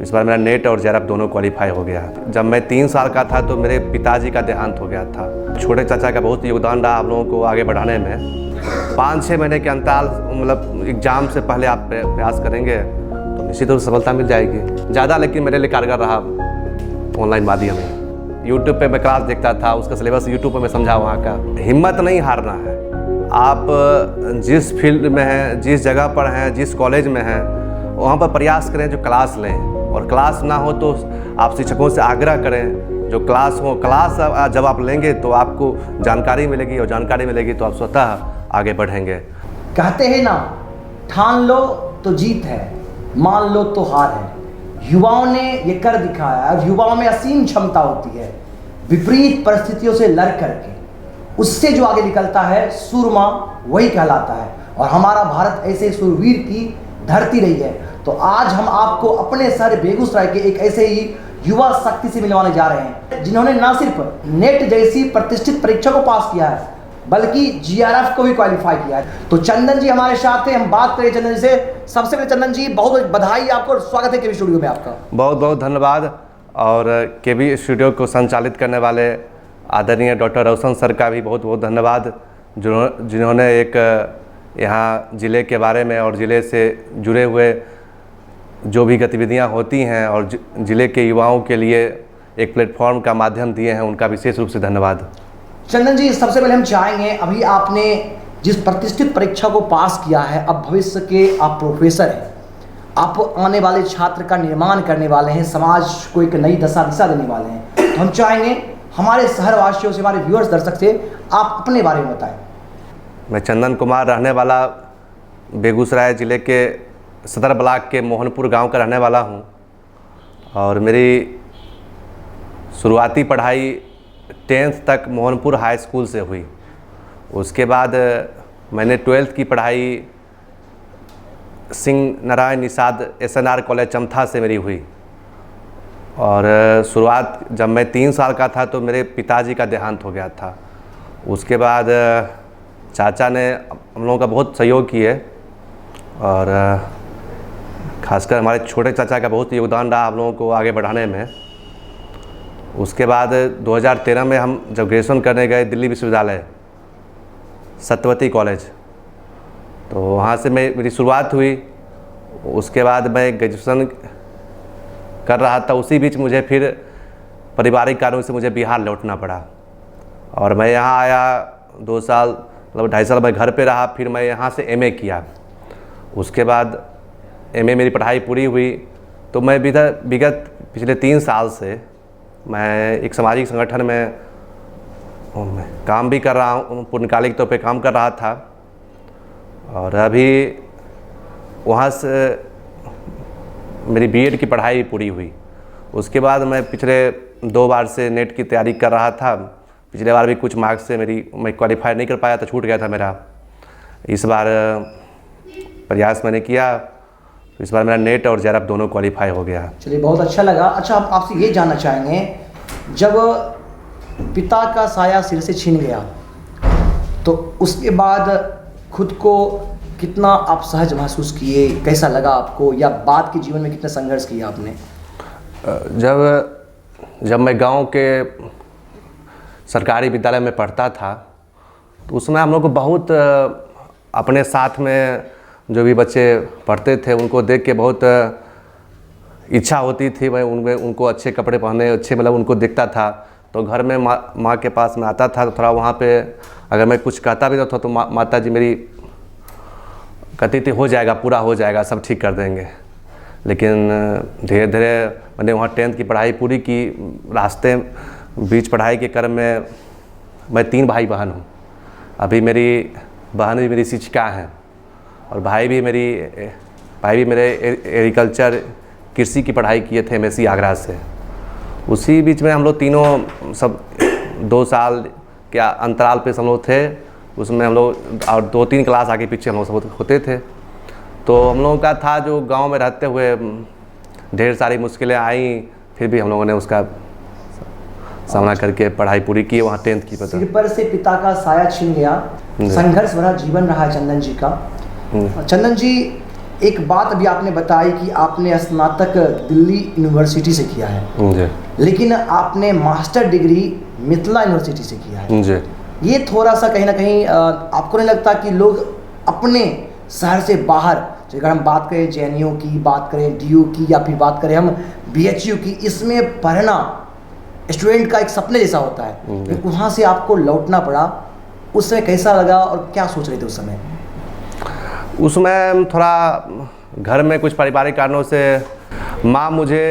इस बार मेरा नेट और जेआरएफ दोनों क्वालिफाई हो गया। जब मैं 3 साल का था तो मेरे पिताजी का देहांत हो गया था। छोटे चाचा का बहुत योगदान रहा आप लोगों को आगे बढ़ाने में। 5-6 महीने के अंतराल मतलब एग्ज़ाम से पहले आप प्रयास करेंगे तो निश्चित रूप से सफलता मिल जाएगी। ज़्यादा लेकिन मेरे लिए कारगर रहा ऑनलाइन माध्यम में। यूट्यूब पे मैं क्लास देखता था, उसका सिलेबस यूट्यूब पे मैं समझा वहाँ का। हिम्मत नहीं हारना है। आप जिस फील्ड में हैं, जिस जगह पर हैं, जिस कॉलेज में हैं, वहाँ पर प्रयास करें जो क्लास लें, और क्लास ना हो तो आप शिक्षकों से आग्रह करें जो क्लास हो। क्लास जब आप लेंगे तो आपको जानकारी मिलेगी, और जानकारी मिलेगी तो आप स्वतः आगे बढ़ेंगे। कहते हैं ना, ठान लो तो जीत है, मान लो तो हार है। युवाओं ने ये कर दिखाया है, और युवाओं में असीम क्षमता होती है। विपरीत परिस्थितियों से लड़ करके उससे जो आगे निकलता है, सूरमा वही कहलाता है। और हमारा भारत ऐसे सूरवीर की धरती रही है। तो आज हम आपको अपने शहर बेगूसराय के एक ऐसे ही युवा शक्ति से मिलवाने जा रहे हैं जिन्होंने न सिर्फ नेट जैसी प्रतिष्ठित परीक्षा को पास किया है बल्कि जीआरएफ को भी क्वालिफाई किया है। तो चंदन जी हमारे साथ हैं, हम बात करें चंदन जी से। सबसे पहले चंदन जी बहुत बहुत बधाई आपको और स्वागत है केबी स्टूडियो में आपका। बहुत बहुत धन्यवाद। और केबी स्टूडियो को संचालित करने वाले आदरणीय डॉक्टर रोशन सर का भी बहुत बहुत धन्यवाद, जिन्होंने एक यहाँ ज़िले के बारे में और ज़िले से जुड़े हुए जो भी गतिविधियाँ होती हैं और ज़िले के युवाओं के लिए एक प्लेटफॉर्म का माध्यम दिए हैं, उनका विशेष रूप से धन्यवाद। चंदन जी सबसे पहले हम चाहेंगे, अभी आपने जिस प्रतिष्ठित परीक्षा को पास किया है, अब भविष्य के आप प्रोफेसर हैं, आप आने वाले छात्र का निर्माण करने वाले हैं, समाज को एक नई दिशा देने वाले हैं। तो हम चाहेंगे हमारे शहरवासियों से, हमारे व्यूअर्स दर्शक से आप अपने बारे में बताएं। मैं चंदन कुमार, रहने वाला बेगूसराय ज़िले के सदर ब्लॉक के मोहनपुर गांव का रहने वाला हूं। और मेरी शुरुआती पढ़ाई 10th तक मोहनपुर हाई स्कूल से हुई। उसके बाद मैंने 12th की पढ़ाई सिंह नारायण निषाद SNR कॉलेज चमथा से मेरी हुई। और शुरुआत जब मैं 3 साल का था तो मेरे पिताजी का देहांत हो गया था। उसके बाद चाचा ने हम लोगों का बहुत सहयोग किए, और खासकर हमारे छोटे चाचा का बहुत योगदान रहा हम लोगों को आगे बढ़ाने में। उसके बाद 2013 में हम जब ग्रेजुएशन करने गए दिल्ली विश्वविद्यालय सत्यवती कॉलेज, तो वहाँ से मेरी शुरुआत हुई। उसके बाद मैं ग्रेजुएशन कर रहा था, उसी बीच मुझे फिर पारिवारिक कारणों से मुझे बिहार लौटना पड़ा। और मैं यहाँ आया 2 साल, मतलब 2.5 साल मैं घर पे रहा। फिर मैं यहाँ से MA किया। उसके बाद MA मेरी पढ़ाई पूरी हुई तो मैं विगत पिछले 3 साल से मैं एक सामाजिक संगठन में काम भी कर रहा हूँ, पूर्णकालिक तौर पे काम कर रहा था। और अभी वहाँ से मेरी BEd की पढ़ाई पूरी हुई। उसके बाद मैं पिछले 2 बार से नेट की तैयारी कर रहा था। पिछले बार भी कुछ मार्क्स से मैं क्वालिफाई नहीं कर पाया था, छूट गया था मेरा। इस बार प्रयास मैंने किया तो इस बार मेरा नेट और जेआरएफ दोनों क्वालिफाई हो गया। चलिए बहुत अच्छा लगा। अच्छा, आप आपसे ये जानना चाहेंगे, जब पिता का साया सिर से छीन गया तो उसके बाद खुद को कितना आप सहज महसूस किए, कैसा लगा आपको, या बाद के जीवन में कितना संघर्ष किया आपने? जब मैं गांव के सरकारी विद्यालय में पढ़ता था तो उसमें हम लोग को बहुत अपने साथ में जो भी बच्चे पढ़ते थे उनको देख के बहुत इच्छा होती थी। मैं उनको अच्छे कपड़े पहने, अच्छे मतलब उनको देखता था। तो घर में माँ के पास में आता था तो थोड़ा वहाँ पे अगर मैं कुछ कहता भी था तो माता जी मेरी कहती थी हो जाएगा, पूरा हो जाएगा, सब ठीक कर देंगे। लेकिन धीरे धीरे मैंने वहाँ 10th की पढ़ाई पूरी की। रास्ते बीच पढ़ाई के क्रम में मैं 3 भाई बहन हूँ। अभी मेरी बहन भी मेरी शिक्षिका हैं, और भाई भी मेरे एग्रीकल्चर कृषि की पढ़ाई किए थे MSc आगरा से। उसी बीच में हम लोग तीनों सब 2 साल के अंतराल पे हम लोग थे। उसमें हम लोग और 2-3 क्लास आगे पीछे हम लोग सब होते थे। तो हम लोगों का था जो गांव में रहते हुए ढेर सारी मुश्किलें आई, फिर भी हम लोगों ने उसका सामना करके पढ़ाई पूरी की। वहाँ 10th की सिर पर से पिता का साया छिन गया, संघर्ष भरा जीवन रहा चंदन जी का। चंदन जी, एक बात अभी आपने बताई कि आपने स्नातक दिल्ली यूनिवर्सिटी से किया है जी लेकिन आपने मास्टर डिग्री मिथिला यूनिवर्सिटी से किया है। जी। ये थोड़ा सा कहीं ना कहीं आपको नहीं लगता कि लोग अपने शहर से बाहर, अगर हम बात करें जेएनयू की, बात करें डीयू की, या फिर बात करें हम बीएचयू की, इसमें पढ़ना स्टूडेंट का एक सपने जैसा होता है, लेकिन वहाँ से आपको लौटना पड़ा, उस समय कैसा लगा और क्या सोच रहे थे उस समय? उसमें थोड़ा घर में कुछ पारिवारिक कारणों से माँ मुझे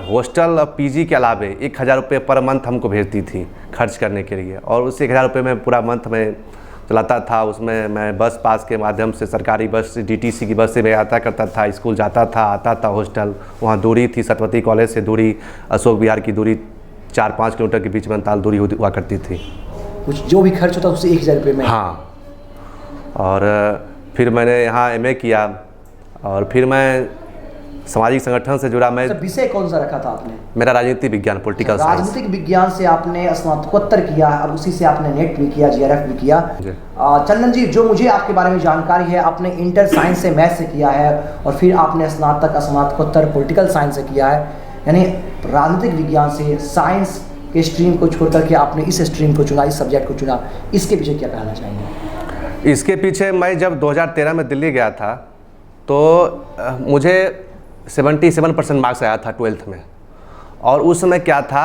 हॉस्टल और पीजी के अलावे 1000 रुपये पर मंथ हमको भेजती थी खर्च करने के लिए, और उस 1000 रुपये में पूरा मंथ में चलाता था। उसमें मैं बस पास के माध्यम से, सरकारी बस, डीटीसी की बस से मैं यात्रा करता था, स्कूल जाता था, आता था हॉस्टल। वहाँ दूरी थी सरस्वती कॉलेज से, दूरी अशोक विहार की दूरी 4-5 किलोमीटर के बीच में अंतराल दूरी हुआ करती थी। कुछ जो भी खर्च होता उससे 1000 रुपये में? हाँ। और फिर मैंने यहाँ एमए किया, और फिर मैं सामाजिक संगठन से जुड़ा। मैं विषय कौन सा रखा था आपने? मेरा राजनीति विज्ञान, पॉलिटिकल साइंस। राजनीतिक विज्ञान से आपने स्नातकोत्तर किया, अब उसी से आपने नेट भी किया, जीआरएफ भी किया। चंदन जी, जो मुझे आपके बारे में जानकारी है, आपने इंटर साइंस से मैथ से किया है, और फिर आपने स्नातकोत्तर पॉलिटिकल साइंस से किया है, यानी राजनीतिक विज्ञान से साइंस के स्ट्रीम को छोड़ करके आपने इस स्ट्रीम को चुना, इस सब्जेक्ट को चुना। इसके पीछे क्या कहना चाहेंगे? इसके पीछे मैं जब 2013 में दिल्ली गया था तो मुझे 77% मार्क्स आया था 12th में, और उस समय क्या था,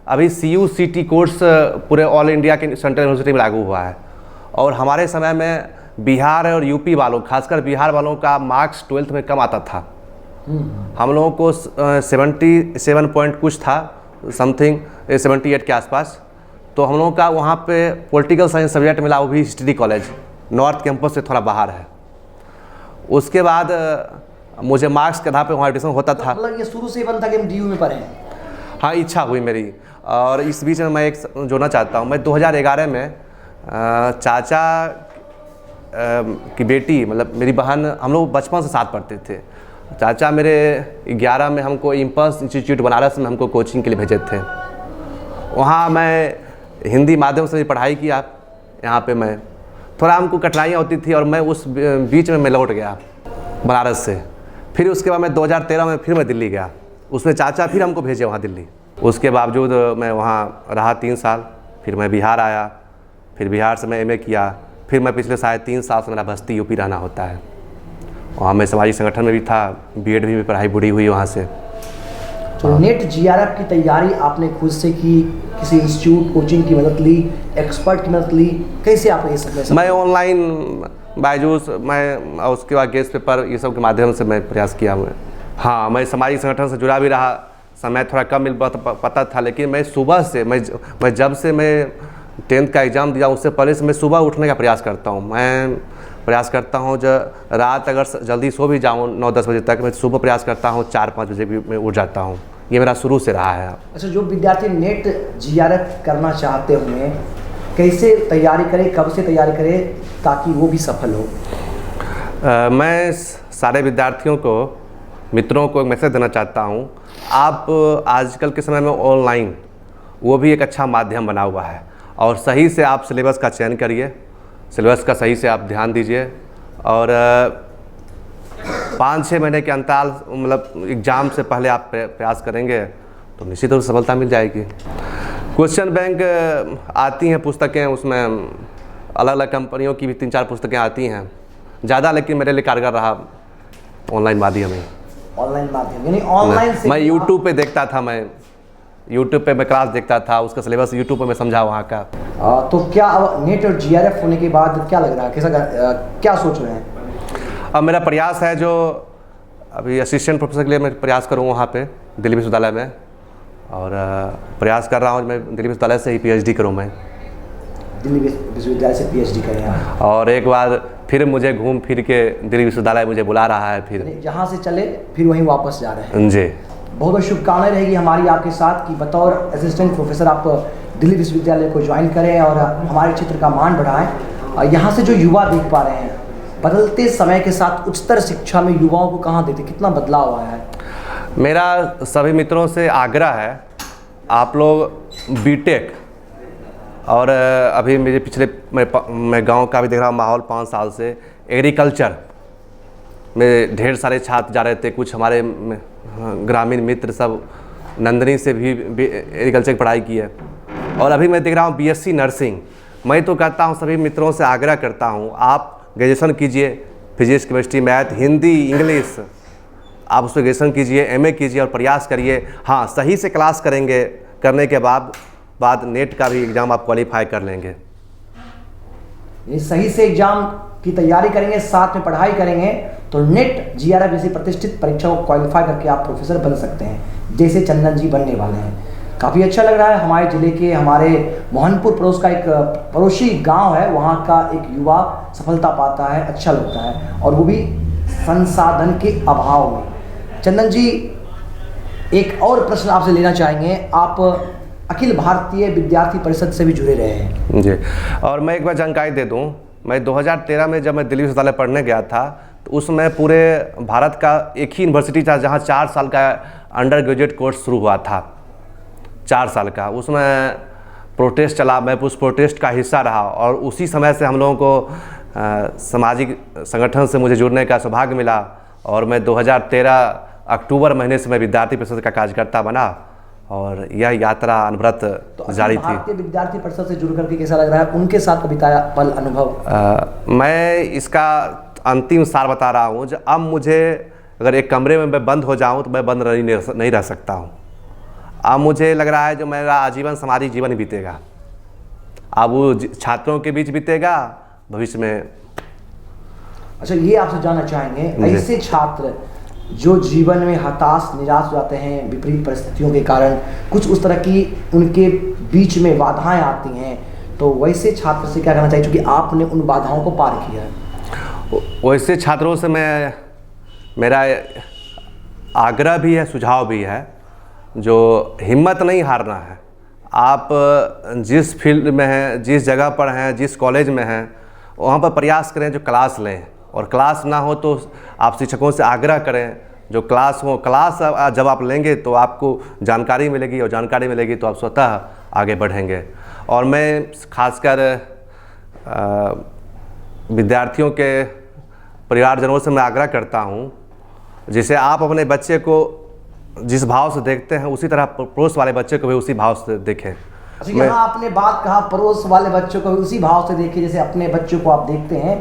अभी CUCT कोर्स पूरे ऑल इंडिया के सेंट्रल यूनिवर्सिटी में लागू हुआ है, और हमारे समय में बिहार और यूपी वालों, खासकर बिहार वालों का मार्क्स 12th में कम आता था। हम लोगों को 77 पॉइंट कुछ था, समथिंग 78 के आसपास। तो हम लोगों का वहाँ पे पॉलिटिकल साइंस सब्जेक्ट मिला, वो भी हिस्ट्री कॉलेज, नॉर्थ कैंपस से थोड़ा बाहर है। उसके बाद मुझे मार्क्स के आधार पे वहाँ एडमिशन होता था। मतलब ये शुरू से ही बन था कि हम डीयू में पढ़ें? हाँ, इच्छा हुई मेरी। और इस बीच में मैं एक जोड़ना चाहता हूँ, मैं 2011 में चाचा की बेटी, मतलब मेरी बहन, हम लोग बचपन से साथ पढ़ते थे। चाचा मेरे 11 में हमको इम्पल्स इंस्टीट्यूट बनारस में हमको कोचिंग के लिए भेजे थे। वहाँ मैं हिंदी माध्यम से पढ़ाई किया। यहाँ पे मैं थोड़ा हमको कठिनाइयाँ होती थी, और मैं उस बीच में मैं लौट गया बनारस से। फिर उसके बाद मैं 2013 में फिर मैं दिल्ली गया, उसमें चाचा फिर हमको भेजे वहाँ दिल्ली। उसके बावजूद मैं वहाँ रहा 3 साल, फिर मैं बिहार आया, फिर बिहार से मैं एमए किया, फिर मैं पिछले 3.5 साल से मेरा बस्ती यूपी रहना होता है। वहाँ मैं सामाजिक संगठन में भी था, बीएड भी पढ़ाई पूरी हुई वहाँ से। तो नेट जीआरएफ की तैयारी आपने खुद से की, किसी इंस्टीट्यूट कोचिंग की मदद ली, एक्सपर्ट की मदद ली, कैसे आप ये सब? मैं ऑनलाइन बायजूस, मैं उसके बाद गेस्ट पेपर, ये सब के माध्यम से मैं प्रयास किया। हाँ, मैं सामाजिक संगठन से जुड़ा भी रहा। समय थोड़ा कम मिल पाता था, लेकिन मैं सुबह से, मैं जब से मैं 10th का एग्ज़ाम दिया, उससे पहले से मैं सुबह उठने का प्रयास करता हूँ। मैं प्रयास करता हूँ जब रात अगर जल्दी सो भी जाऊँ 9-10 बजे तक, मैं सुबह प्रयास करता हूँ 4-5 बजे भी मैं उठ जाता हूँ। ये मेरा शुरू से रहा है। अच्छा, जो विद्यार्थी नेट जीआरएफ करना चाहते हुए कैसे तैयारी करें, कब से तैयारी करें ताकि वो भी सफल हो? मैं सारे विद्यार्थियों को, मित्रों को एक मैसेज देना चाहता हूँ। आप आजकल के समय में ऑनलाइन, वो भी एक अच्छा माध्यम बना हुआ है, और सही से आप सिलेबस का चयन करिए, सिलेबस का सही से आप ध्यान दीजिए, और 5-6 महीने के अंतराल, मतलब एग्ज़ाम से पहले आप प्रयास करेंगे तो निश्चित रूप से सफलता मिल जाएगी। क्वेश्चन बैंक आती हैं पुस्तकें, उसमें अलग अलग कंपनियों की भी 3-4 पुस्तकें आती हैं ज़्यादा, लेकिन मेरे लिए कारगर रहा ऑनलाइन माध्यम ही। ऑनलाइन माध्यम यानी ऑनलाइन से मैं यूट्यूब पे देखता था, मैं यूट्यूब पे मैं क्लास देखता था, उसका सिलेबस यूट्यूब पे मैं समझा वहाँ का। तो क्या अब नेट और जीआरएफ होने के बाद क्या लग रहा है, कैसा क्या सोच रहे हैं? अब मेरा प्रयास है जो अभी असिस्टेंट प्रोफेसर के लिए मैं प्रयास करूँ वहाँ पे दिल्ली विश्वविद्यालय में, और प्रयास कर रहा हूँ मैं दिल्ली विश्वविद्यालय से ही पीएचडी करूँ। मैं दिल्ली विश्वविद्यालय से पीएचडी करें, और एक बार फिर मुझे घूम फिर के दिल्ली विश्वविद्यालय मुझे बुला रहा है, फिर जहाँ से चले फिर वहीं वापस जा रहे हैं। जी, बहुत बहुत शुभकामनाएं रहेगी हमारी आपके साथ कि बतौर असिस्टेंट प्रोफेसर आप दिल्ली विश्वविद्यालय को ज्वाइन करें और हमारे क्षेत्र का मान बढ़ाएं। यहाँ से जो युवा देख पा रहे हैं, बदलते समय के साथ उच्चतर शिक्षा में युवाओं को कहाँ देते, कितना बदलाव आया है? मेरा सभी मित्रों से आग्रह है, आप लोग बीटेक, और अभी मेरे पिछले मैं गांव का भी देख रहा हूँ माहौल 5 साल से, एग्रीकल्चर में ढेर सारे छात्र जा रहे थे, कुछ हमारे ग्रामीण मित्र सब नंदनी से भी एग्रीकल्चर की पढ़ाई की है। और अभी मैं देख रहा हूँ बीएससी नर्सिंग। मैं तो कहता हूँ, सभी मित्रों से आग्रह करता हूँ, आप ग्रेजुएशन कीजिए, physics, chemistry, math, Hindi, English, आप उसमें ग्रेजुएशन कीजिए, एमए कीजिए और प्रयास करिए। हाँ, सही से क्लास करेंगे, करने के बाद नेट का भी एग्ज़ाम आप क्वालिफाई कर लेंगे। ये सही से एग्जाम की तैयारी करेंगे, साथ में पढ़ाई करेंगे तो नेट जीआरएफ जैसी प्रतिष्ठित परीक्षा को क्वालिफाई करके आप प्रोफेसर बन सकते हैं, जैसे चंदन जी बनने वाले हैं। काफ़ी अच्छा लग रहा है। हमारे ज़िले के, हमारे मोहनपुर पड़ोस का एक पड़ोसी गांव है, वहां का एक युवा सफलता पाता है, अच्छा लगता है, और वो भी संसाधन के अभाव में। चंदन जी, एक और प्रश्न आपसे लेना चाहेंगे। आप अखिल भारतीय विद्यार्थी परिषद से भी जुड़े रहे हैं जी, और मैं एक बार जानकारी दे दूं, मैं 2013 में जब मैं दिल्ली विश्वविद्यालय पढ़ने गया था तो उसमें पूरे भारत का एक ही यूनिवर्सिटी था जहां 4 साल का अंडर ग्रेजुएट कोर्स शुरू हुआ था, 4 साल का। उसमें प्रोटेस्ट चला, मैं उस प्रोटेस्ट का हिस्सा रहा, और उसी समय से हम लोगों को सामाजिक संगठन से मुझे जुड़ने का सौभाग्य मिला, और मैं 2013 अक्टूबर महीने से मैं विद्यार्थी परिषद का कार्यकर्ता बना, और यह यात्रा अनवरत जारी थी। भारतीय विद्यार्थी परिषद से जुड़ करके कैसा लग रहा है? उनके साथ बिताया पल, अनुभव? मैं इसका अंतिम सार बता रहा हूँ। अब मुझे अगर एक कमरे में मैं बंद हो जाऊँ तो मैं बंद नहीं रह सकता हूँ। अब मुझे लग रहा है जो मेरा आजीवन सामाजिक जीवन ही बीतेगा, अब वो छात्रों के बीच बीतेगा भविष्य में। अच्छा, ये आपसे जानना चाहेंगे, ऐसे छात्र जो जीवन में हताश, निराश हो जाते हैं विपरीत परिस्थितियों के कारण, कुछ उस तरह की उनके बीच में बाधाएं आती हैं, तो वैसे छात्र से क्या करना चाहिए, क्योंकि आपने उन बाधाओं को पार किया है? वैसे छात्रों से मेरा आग्रह भी है, सुझाव भी है, जो हिम्मत नहीं हारना है। आप जिस फील्ड में हैं, जिस जगह पर हैं, जिस कॉलेज में हैं, वहाँ पर प्रयास करें जो क्लास लें, और क्लास ना हो तो आप शिक्षकों से आग्रह करें जो क्लास हो। क्लास जब आप लेंगे तो आपको जानकारी मिलेगी, और जानकारी मिलेगी तो आप स्वतः आगे बढ़ेंगे। और मैं खासकर विद्यार्थियों के परिवारजनों से मैं आग्रह करता हूँ, जैसे आप अपने बच्चे को जिस भाव से देखते हैं उसी तरह पड़ोस वाले बच्चे को भी उसी भाव से देखें। अच्छा, यहाँ आपने बात कहा पड़ोस वाले बच्चों को भी उसी भाव से देखें जैसे अपने बच्चों को आप देखते हैं,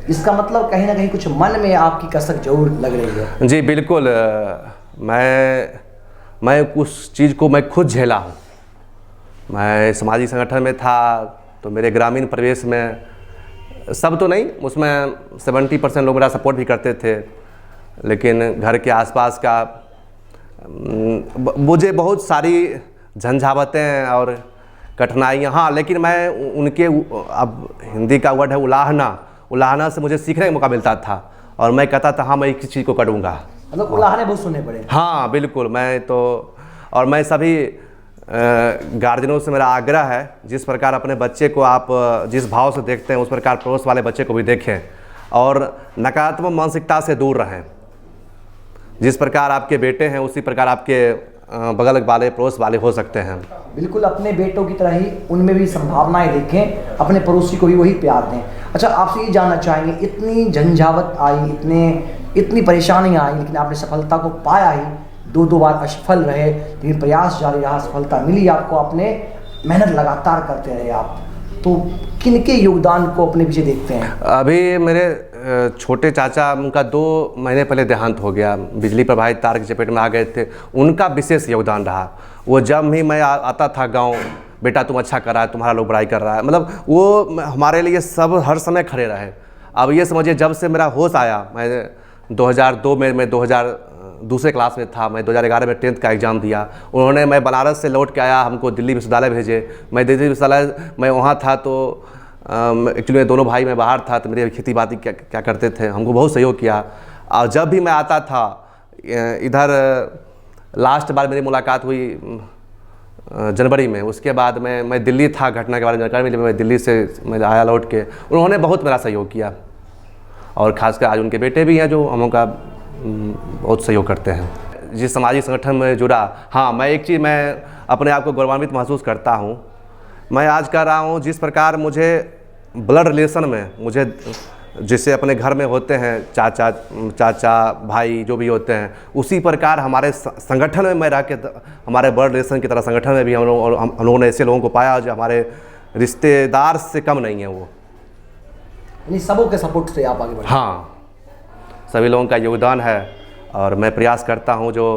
इसका मतलब कहीं ना कहीं कुछ मन में आपकी कसक जरूर लग रही है। जी बिल्कुल, मैं उस चीज़ को मैं खुद झेला हूँ। मैं सामाजिक संगठन में था तो मेरे ग्रामीण परिवेश में, सब तो नहीं, उसमें 70% लोग मेरा सपोर्ट भी करते थे, लेकिन घर के आसपास का मुझे बहुत सारी झंझावतें और कठिनाइयाँ, हाँ, लेकिन मैं उनके, अब हिंदी का वर्ड है उलाहना से मुझे सीखने का मौका मिलता था, और मैं कहता था हाँ मैं इस चीज़ को करूँगा। मतलब उलाहने बहुत सुनने पड़े? हाँ बिल्कुल, मैं तो, और मैं सभी गार्जियनों से मेरा आग्रह है, जिस प्रकार अपने बच्चे को आप जिस भाव से देखते हैं उस प्रकार पड़ोस वाले बच्चे को भी देखें, और नकारात्मक मानसिकता से दूर रहें। जिस प्रकार आपके बेटे हैं उसी प्रकार आपके बगल वाले, पड़ोस वाले हो सकते हैं। बिल्कुल, अपने बेटों की तरह ही उनमें भी संभावनाएं देखें, अपने पड़ोसी को भी वही प्यार दें। अच्छा, आपसे ये जानना चाहेंगे, इतनी झंझावत आई, इतनी परेशानियां आई, लेकिन आपने सफलता को पाया ही, 2 बार असफल रहे, लेकिन प्रयास जारी रहा, सफलता मिली आपको, आपने मेहनत लगातार करते रहे आप, तो किनके योगदान को अपने पीछे देखते हैं? अभी मेरे छोटे चाचा, उनका 2 महीने पहले देहांत हो गया, बिजली प्रभावित तार की चपेट में आ गए थे, उनका विशेष योगदान रहा। वो जब भी मैं आता था गांव, बेटा तुम अच्छा कर रहा है, तुम्हारा लोग बड़ाई कर रहा है, मतलब वो हमारे लिए सब हर समय खड़े रहे। अब ये समझिए, जब से मेरा होश आया, मैं 2002 में, मैं 2002 क्लास में था, मैं 2011 में 10th का एग्ज़ाम दिया। उन्होंने, मैं बनारस से लौट के आया, हमको दिल्ली विश्वविद्यालय भेजे। मैं दिल्ली विश्वविद्यालय मैं वहाँ था तो एक्चुअली दोनों भाई मैं बाहर था, तो मेरे खेती बाड़ी क्या करते थे, हमको बहुत सहयोग किया। और जब भी मैं आता था इधर, लास्ट बार मेरी मुलाकात हुई जनवरी में, उसके बाद मैं दिल्ली था, घटना के बारे में जानकारी मिली, मैं दिल्ली से मैं आया लौट के, उन्होंने बहुत मेरा सहयोग किया, और ख़ासकर आज उनके बेटे भी हैं जो हम लोग का बहुत सहयोग करते हैं। जिस सामाजिक संगठन में जुड़ा, हाँ, मैं एक चीज़ मैं अपने आप को गौरवान्वित महसूस करता हूँ। मैं आज कर रहा हूँ, जिस प्रकार मुझे ब्लड रिलेशन में मुझे जैसे अपने घर में होते हैं चाचा भाई जो भी होते हैं, उसी प्रकार हमारे संगठन में मैं रह के हमारे बर्ड रिलेशन की तरह संगठन में भी हम लोगों ने ऐसे लोगों को पाया जो हमारे रिश्तेदार से कम नहीं है वो। यानी सबों के सपोर्ट से आप आगे बढ़े। हाँ, सभी लोगों का योगदान है और मैं प्रयास करता हूँ। जो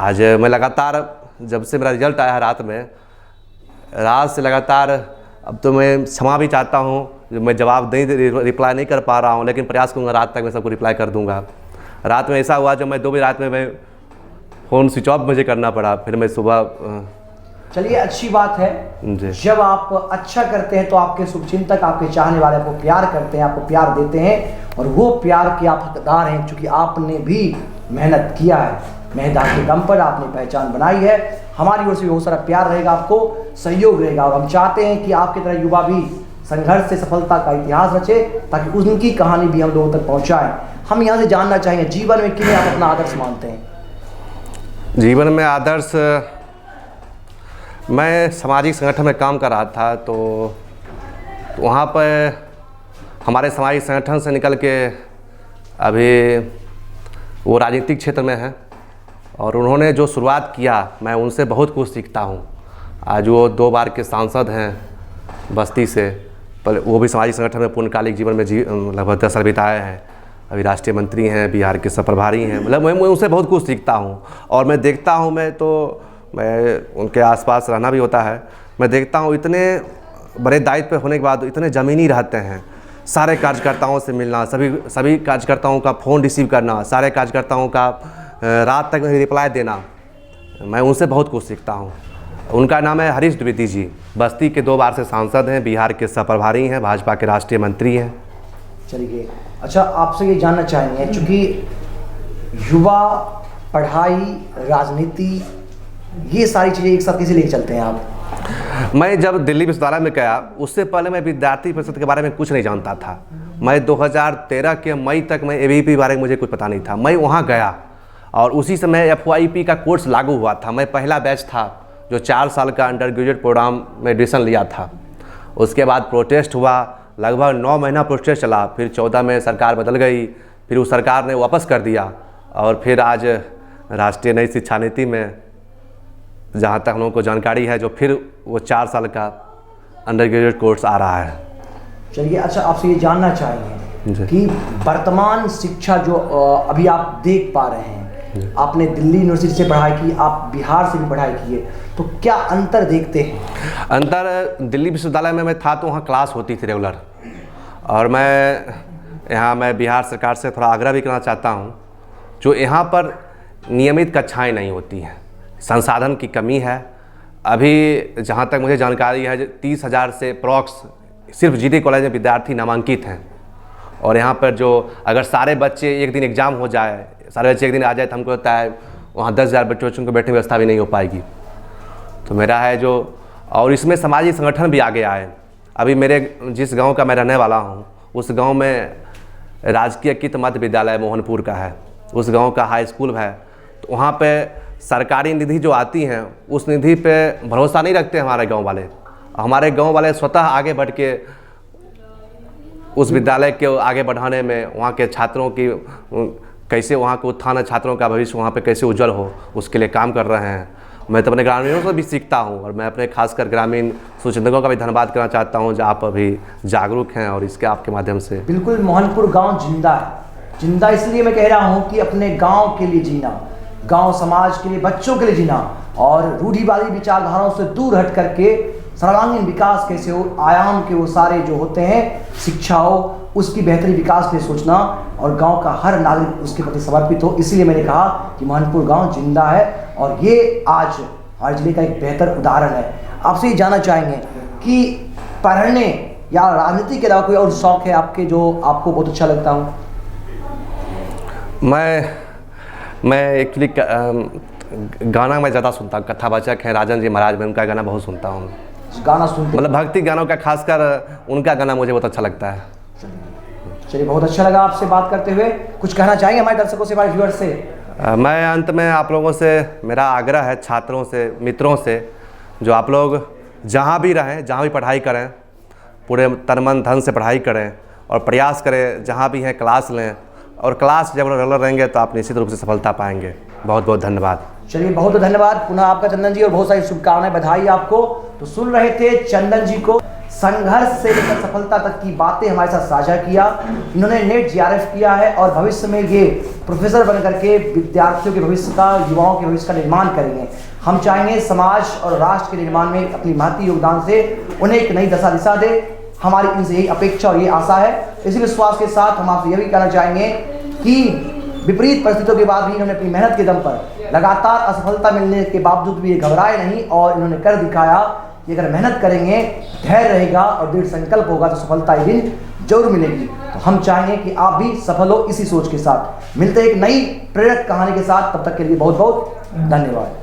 आज मैं लगातार जब से मेरा रिजल्ट आया है रात से लगातार, अब तो मैं क्षमा भी चाहता हूँ मैं जवाब रिप्लाई नहीं कर पा रहा हूँ, लेकिन प्रयास करूँगा रात तक मैं सबको रिप्लाई कर दूँगा। रात में ऐसा हुआ जब मैं 2 बजे रात में मैं फ़ोन स्विच ऑफ मुझे करना पड़ा, फिर मैं सुबह। चलिए, अच्छी बात है। जब आप अच्छा करते हैं तो आपके शुभचिंतक, आपके चाहने वाले आपको प्यार करते हैं, आपको प्यार देते हैं, और वो प्यार के आप हकदार हैं क्योंकि आपने भी मेहनत किया है। मेहनत के दम पर आपने पहचान बनाई है। हमारी ओर से बहुत सारा प्यार रहेगा, आपको सहयोग रहेगा, और हम चाहते हैं कि आपकी तरह युवा भी संघर्ष से सफलता का इतिहास रचे ताकि उनकी कहानी भी हम लोगों तक पहुँचाएँ। हम यहाँ से जानना चाहेंगे, जीवन में किन्हें आप अपना आदर्श मानते हैं? जीवन में आदर्श, मैं सामाजिक संगठन में काम कर रहा था, तो वहाँ पर हमारे सामाजिक संगठन से निकल के अभी वो राजनीतिक क्षेत्र में हैं, और उन्होंने जो शुरुआत किया मैं उनसे बहुत कुछ सीखता हूँ। आज वो 2 बार के सांसद हैं बस्ती से, पर वो भी सामाजिक संगठन में पूर्णकालिक जीवन में लगभग 10 साल बिताए हैं। अभी राष्ट्रीय मंत्री हैं, बिहार के प्रभारी हैं। मतलब मैं उनसे बहुत कुछ सीखता हूँ, और मैं देखता हूँ, मैं उनके आसपास रहना भी होता है, मैं देखता हूँ इतने बड़े दायित्व पे होने के बाद इतने ज़मीनी रहते हैं। सारे कार्यकर्ताओं से मिलना, सभी कार्यकर्ताओं का फ़ोन रिसीव करना, सारे कार्यकर्ताओं का रात तक रिप्लाई देना, मैं उनसे बहुत कुछ सीखता हूँ। उनका नाम है हरीश द्विवेदी जी, बस्ती के 2 बार से सांसद हैं, बिहार के प्रभारी हैं, भाजपा के राष्ट्रीय मंत्री हैं। चलिए, अच्छा, आपसे ये जानना चाहेंगे, चूँकि युवा, पढ़ाई, राजनीति, ये सारी चीज़ें एक साथ कैसे लेके चलते हैं आप? मैं जब दिल्ली विश्वविद्यालय में गया, उससे पहले मैं विद्यार्थी परिषद के बारे में कुछ नहीं जानता था। मैं 2013 के मई तक मैं ABVP के बारे में मुझे कुछ पता नहीं था। मैं वहाँ गया और उसी समय FYP का कोर्स लागू हुआ था। मैं पहला बैच था जो 4 साल का अंडर ग्रेजुएट प्रोग्राम में एडमिशन लिया था। उसके बाद प्रोटेस्ट हुआ, लगभग 9 महीना प्रोटेस्ट चला। फिर 14 में सरकार बदल गई, फिर उस सरकार ने वापस कर दिया, और फिर आज राष्ट्रीय नई शिक्षा नीति में जहाँ तक हम लोगों को जानकारी है, जो फिर वो 4 साल का अंडर ग्रेजुएट कोर्स आ रहा है। चलिए, अच्छा, आपसे ये जानना चाहेंगे कि वर्तमान शिक्षा जो अभी आप देख पा रहे हैं, आपने दिल्ली यूनिवर्सिटी से पढ़ाई की, आप बिहार से भी पढ़ाई की है, तो क्या अंतर देखते हैं? अंतर, दिल्ली विश्वविद्यालय में मैं था तो वहाँ क्लास होती थी रेगुलर, और मैं बिहार सरकार से थोड़ा आग्रह भी करना चाहता हूँ, जो यहाँ पर नियमित कक्षाएँ नहीं होती हैं, संसाधन की कमी है। अभी जहाँ तक मुझे जानकारी है 30,000 से अप्रॉक्स सिर्फ GD कॉलेज में विद्यार्थी नामांकित हैं, और यहाँ पर जो अगर सारे बच्चे एक दिन एग्ज़ाम हो जाए, सारे बच्चे एक दिन आ जाए, तो हमको लगता है वहाँ 10,000 बच्चों को बैठने की व्यवस्था भी नहीं हो पाएगी। तो मेरा है जो, और इसमें सामाजिक संगठन भी आगे आए। अभी मेरे जिस गाँव का मैं रहने वाला हूँ, उस गाँव में राजकीय कित मध्य विद्यालय मोहनपुर का है, उस गाँव का हाई स्कूल है। तो वहाँ पर सरकारी निधि जो आती हैं, उस निधि पे भरोसा नहीं रखते हमारे गांव वाले। हमारे गांव वाले स्वतः आगे बढ़ के उस विद्यालय के आगे बढ़ाने में, वहाँ के छात्रों की कैसे, वहाँ के उत्थान, छात्रों का भविष्य वहाँ पे कैसे उज्जवल हो, उसके लिए काम कर रहे हैं। मैं तो अपने ग्रामीणों से भी सीखता हूँ, और मैं अपने खासकर ग्रामीण सुचिंतकों का भी धन्यवाद करना चाहता हूँ जो आप अभी जागरूक हैं, और इसके आपके माध्यम से। बिल्कुल, मोहनपुर गाँव जिंदा है। जिंदा इसलिए मैं कह रहा हूँ कि अपने गाँव के लिए जीना, गांव समाज के लिए, बच्चों के लिए जीना, और रूढ़िवादी विचारधाराओं से दूर हट करके सर्वांगीण विकास कैसे हो, आयाम के वो सारे जो होते हैं, शिक्षा हो, उसकी बेहतरी विकास के लिए सोचना, और गांव का हर नागरिक उसके प्रति समर्पित हो। इसलिए मैंने कहा कि मोहनपुर गांव जिंदा है, और ये आज हमारे जिले का एक बेहतर उदाहरण है। आपसे ये जानना चाहेंगे कि पढ़ने या राजनीति के अलावा कोई और शौक़ है आपके जो आपको बहुत अच्छा लगता हो? मैं एक्चुअली गाना मैं ज़्यादा सुनता हूँ। कथावाचक हैं राजन जी महाराज, मैं उनका गाना बहुत सुनता हूँ। गाना सुनते, मतलब भक्ति गानों का, खासकर उनका गाना मुझे बहुत अच्छा लगता है। चलिए, बहुत अच्छा लगा आपसे बात करते हुए। कुछ कहना चाहेंगे हमारे दर्शकों से, हमारे व्यूअर्स से? मैं अंत में आप लोगों से मेरा आग्रह है, छात्रों से, मित्रों से, जो आप लोग जहाँ भी रहें, जहाँ भी पढ़ाई करें, पूरे तन मन धन से पढ़ाई करें, और प्रयास करें, जहाँ भी हैं क्लास लें, और क्लास जब रेगुलर रहेंगे तो आप निश्चित रूप से सफलता पाएंगे। बहुत बहुत धन्यवाद। चलिए, बहुत बहुत धन्यवाद पुनः आपका चंदन जी, और बहुत सारी शुभकामनाएं, बधाई आपको। तो सुन रहे थे चंदन जी को, संघर्ष से लेकर सफलता तक की बातें हमारे साथ साझा किया। इन्होंने नेट जीआरएफ किया है और भविष्य में ये प्रोफेसर बन करके विद्यार्थियों के भविष्य का, युवाओं के भविष्य का निर्माण करेंगे। हम चाहेंगे समाज और राष्ट्र के निर्माण में अपनी महती योगदान से उन्हें एक नई दशा दिशा दे। हमारी इनसे यही अपेक्षा और ये आशा है। इसी विश्वास के साथ हम आपसे यह भी कहना चाहेंगे कि विपरीत परिस्थितियों के बाद भी इन्होंने अपनी मेहनत के दम पर लगातार असफलता मिलने के बावजूद भी ये घबराए नहीं और इन्होंने कर दिखाया कि अगर मेहनत करेंगे, धैर्य रहेगा और दृढ़ संकल्प होगा तो सफलता एक दिन जरूर मिलेगी। तो हम चाहेंगे कि आप भी सफल हो इसी सोच के साथ। मिलते हैं एक नई प्रेरक कहानी के साथ, तब तक के लिए बहुत बहुत धन्यवाद।